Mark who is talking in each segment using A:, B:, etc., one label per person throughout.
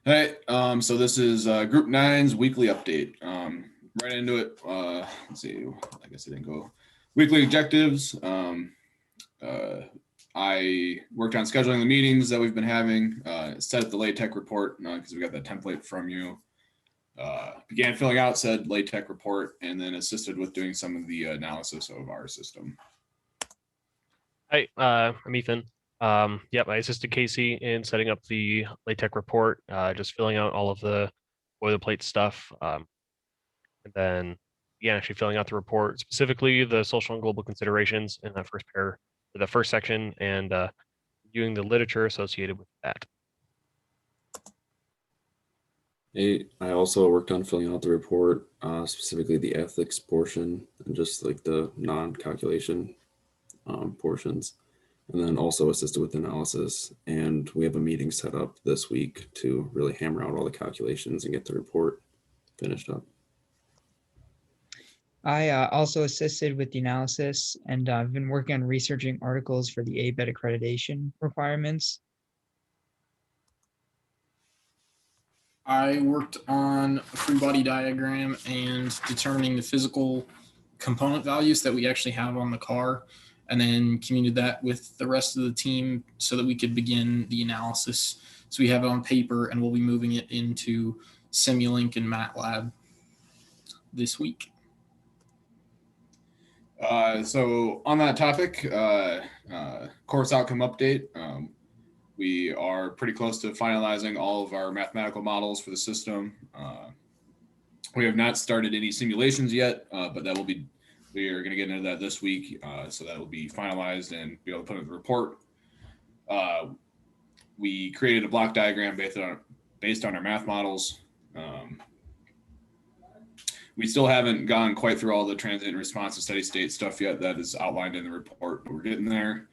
A: Hey, so this is Group 9's weekly update. Right into it. Let's see. I guess I didn't go. Weekly objectives. I worked on scheduling the meetings that we've been having. Set up the LaTeX report because we got that template from you. Began filling out said LaTeX report and then assisted with doing some of the analysis of our system.
B: Hi, I'm Ethan. Yep, I assisted Casey in setting up the LaTeX report, just filling out all of the boilerplate stuff. And then, yeah, actually filling out the report, specifically the social and global considerations in that first the first section, and viewing the literature associated with that.
C: Hey, I also worked on filling out the report, specifically the ethics portion and just like the non-calculation portions, and then also assisted with analysis. And we have a meeting set up this week to really hammer out all the calculations and get the report finished up.
D: I also assisted with the analysis, and I've been working on researching articles for the ABET accreditation requirements.
E: I worked on a free body diagram and determining the physical component values that we actually have on the car, and then communicated that with the rest of the team so that we could begin the analysis. So we have it on paper, and we'll be moving it into Simulink and MATLAB this week.
A: So on that topic, course outcome update. We are pretty close to finalizing all of our mathematical models for the system. We have not started any simulations yet, but we are going to get into that this week. So that will be finalized and be able to put in the report. We created a block diagram based on our math models. We still haven't gone quite through all the transient response and steady state stuff yet that is outlined in the report, but we're getting there.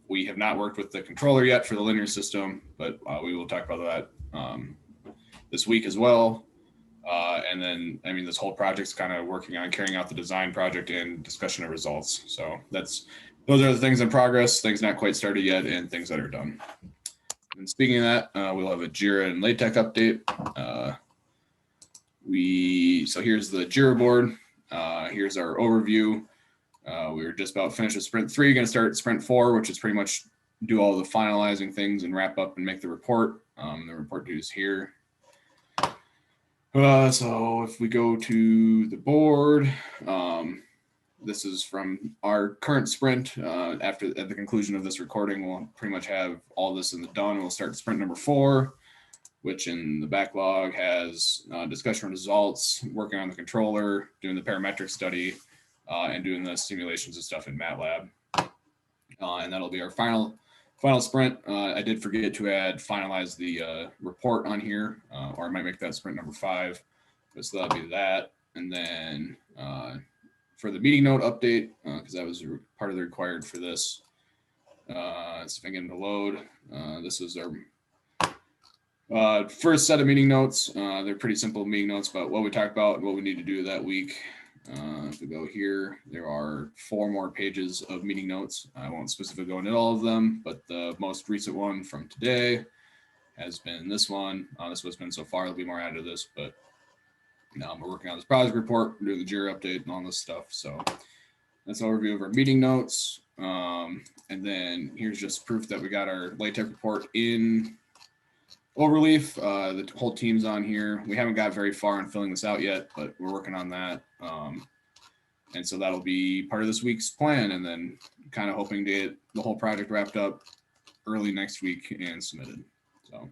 A: We have not worked with the controller yet for the linear system, but we will talk about that this week as well. And then, this whole project's kind of working on carrying out the design project and discussion of results. So those are the things in progress, things not quite started yet, and things that are done. And speaking of that, we'll have a Jira and LaTeX update. So here's the Jira board. Here's our overview. We were just about finished with sprint 3, going to start sprint 4, which is pretty much do all the finalizing things and wrap up and make the report. The report due is here. So if we go to the board, this is from our current sprint. At the conclusion of this recording, we'll pretty much have all this in the done. We'll start sprint number 4, which in the backlog has discussion results, working on the controller, doing the parametric study, and doing the simulations and stuff in MATLAB. And that'll be our final sprint. I did forget to finalize the report on here, or I might make that sprint number 5. But so that'll be that. And then for the meeting note update, because that was part of the required for this. Let's see if I can get them to load. This is our first set of meeting notes. They're pretty simple meeting notes about what we talked about and what we need to do that week. If we go here, there are 4 more pages of meeting notes. I won't specifically go into all of them, but the most recent one from today has been this one. This is what's been so far. There'll be more added to this, but we're working on this project report, doing the Jira update and all this stuff. So that's an overview of our meeting notes. And then here's just proof that we got our LaTeX report in Overleaf. The whole team's on here. We haven't got very far in filling this out yet, but we're working on that. And so that'll be part of this week's plan, and then kind of hoping to get the whole project wrapped up early next week and submitted. So